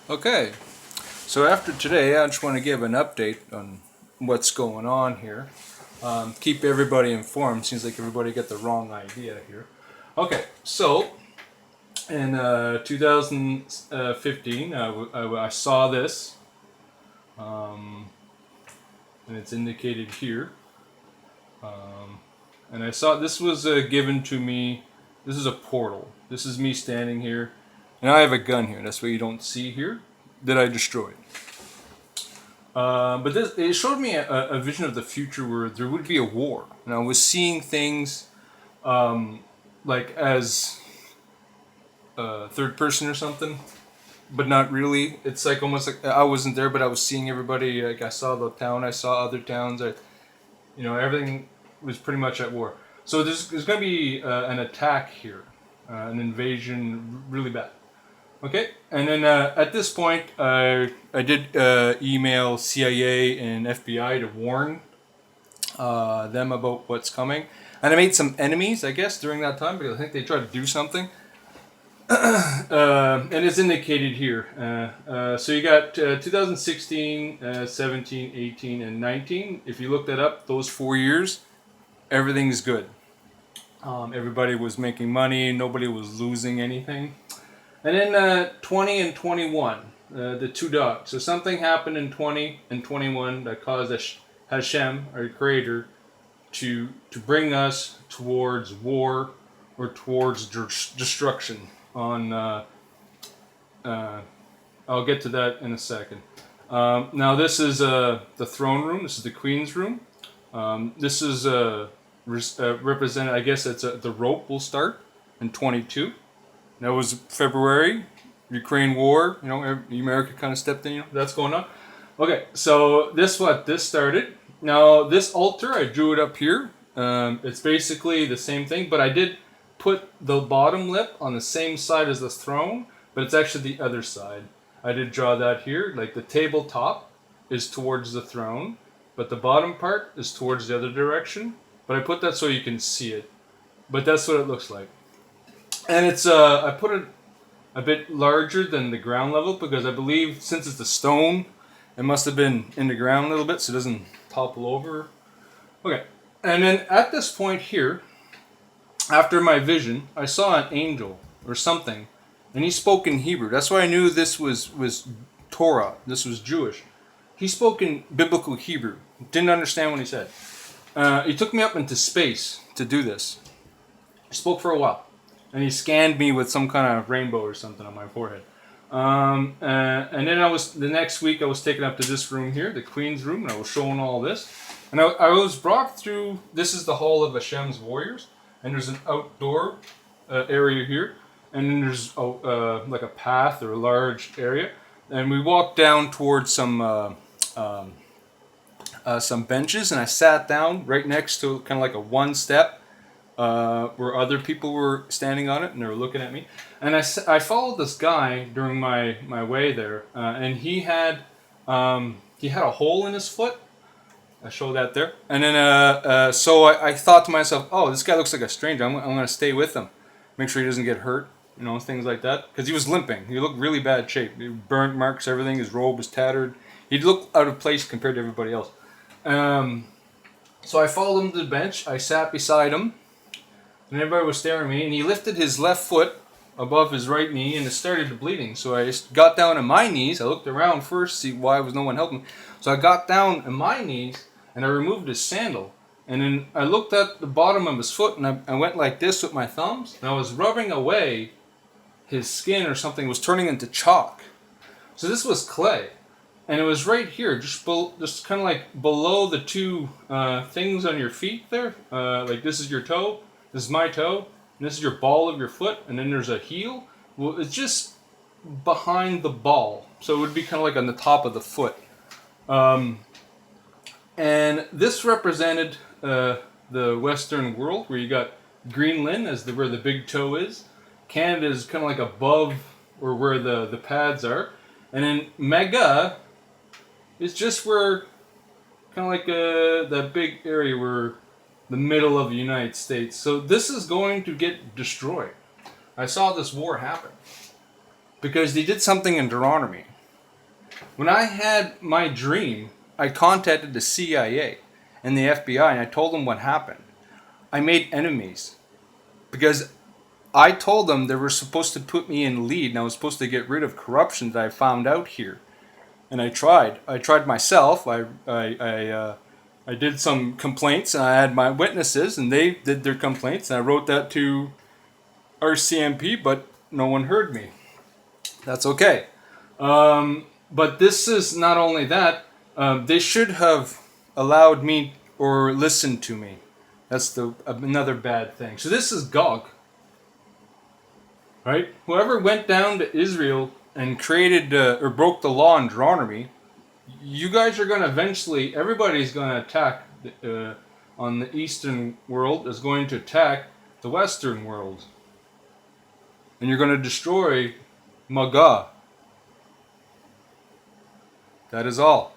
Okay, so after today, I just want to give an update on what's going on here. Keep everybody informed. Seems like everybody got the wrong idea here. Okay, so in 2015, I saw this, and it's indicated here. And I saw this was given to me. This is a portal. This is me standing here, and I have a gun here. That's what you don't see here that I destroyed. But it showed me a vision of the future where there would be a war, and I was seeing things like as third person or something, but not really. It's like almost like I wasn't there, but I was seeing everybody. Like I saw the town, I saw other towns. Everything was pretty much at war. So there's going to be an attack here, an invasion, really bad. Okay, and then at this point, I did email CIA and FBI to warn them about what's coming. And I made some enemies, I guess, during that time, because I think they tried to do something. And it's indicated here. So you got 2016, 17, 18, and 19. If you look that up, those 4 years, everything's good. Everybody was making money. Nobody was losing anything. And then 20 and 21, the two dogs. So something happened in 20 and 21 that caused Hashem, our Creator, to bring us towards war or towards destruction. I'll get to that in a second. Now this is the throne room. This is the Queen's room. This is represented. I guess it's the rope will start in 22. That was February, Ukraine war. America kind of stepped in. That's going on. Okay, so this started. Now this altar, I drew it up here. It's basically the same thing, but I did put the bottom lip on the same side as the throne, but it's actually the other side. I did draw that here. Like the tabletop is towards the throne, but the bottom part is towards the other direction. But I put that so you can see it. But that's what it looks like. And it's I put it a bit larger than the ground level because I believe since it's the stone, it must have been in the ground a little bit so it doesn't topple over. Okay, and then at this point here, after my vision, I saw an angel or something, and he spoke in Hebrew. That's why I knew this was Torah. This was Jewish. He spoke in biblical Hebrew. Didn't understand what he said. He took me up into space to do this. He spoke for a while. And he scanned me with some kind of rainbow or something on my forehead. And then the next week I was taken up to this room here, the Queen's room, and I was shown all this. And I was brought through, this is the Hall of Hashem's Warriors, and there's an outdoor area here, and then there's like a path or a large area. And we walked down towards some benches, and I sat down right next to kind of like a one step, where other people were standing on it and they were looking at me. And I followed this guy during my way there, and he had a hole in his foot. I showed that there. And then so I thought to myself, oh, this guy looks like a stranger. I'm going to stay with him, make sure he doesn't get hurt, things like that. Because he was limping. He looked really bad shape. Burnt marks, everything. His robe was tattered. He looked out of place compared to everybody else. So I followed him to the bench. I sat beside him. And everybody was staring at me, and he lifted his left foot above his right knee, and it started bleeding. So I just got down on my knees. I looked around first to see why was no one helping. So I got down on my knees, and I removed his sandal. And then I looked at the bottom of his foot, and I went like this with my thumbs, and I was rubbing away his skin or something. It was turning into chalk. So this was clay. And it was right here, just kind of like below the two things on your feet there. Like this is your toe. This is my toe, and this is your ball of your foot, and then there's a heel. Well, it's just behind the ball, so it would be kind of like on the top of the foot. And this represented the Western world, where you got Greenland as where the big toe is. Canada is kind of like above or where the pads are, and then maga is just where kind of like that big area where the middle of the United States. So this is going to get destroyed. I saw this war happen because they did something in Deuteronomy. When I had my dream, I contacted the CIA and the FBI and I told them what happened. I made enemies because I told them they were supposed to put me in lead and I was supposed to get rid of corruption that I found out here. And I tried. I tried myself. I did some complaints and I had my witnesses and they did their complaints and I wrote that to RCMP, but no one heard me. That's okay. But this is not only that. They should have allowed me or listened to me. That's another bad thing. So this is Gog. Right? Whoever went down to Israel and created or broke the law in Deuteronomy, you guys are going to eventually, everybody's going to attack on the Eastern world is going to attack the Western world. And you're going to destroy Maga. That is all.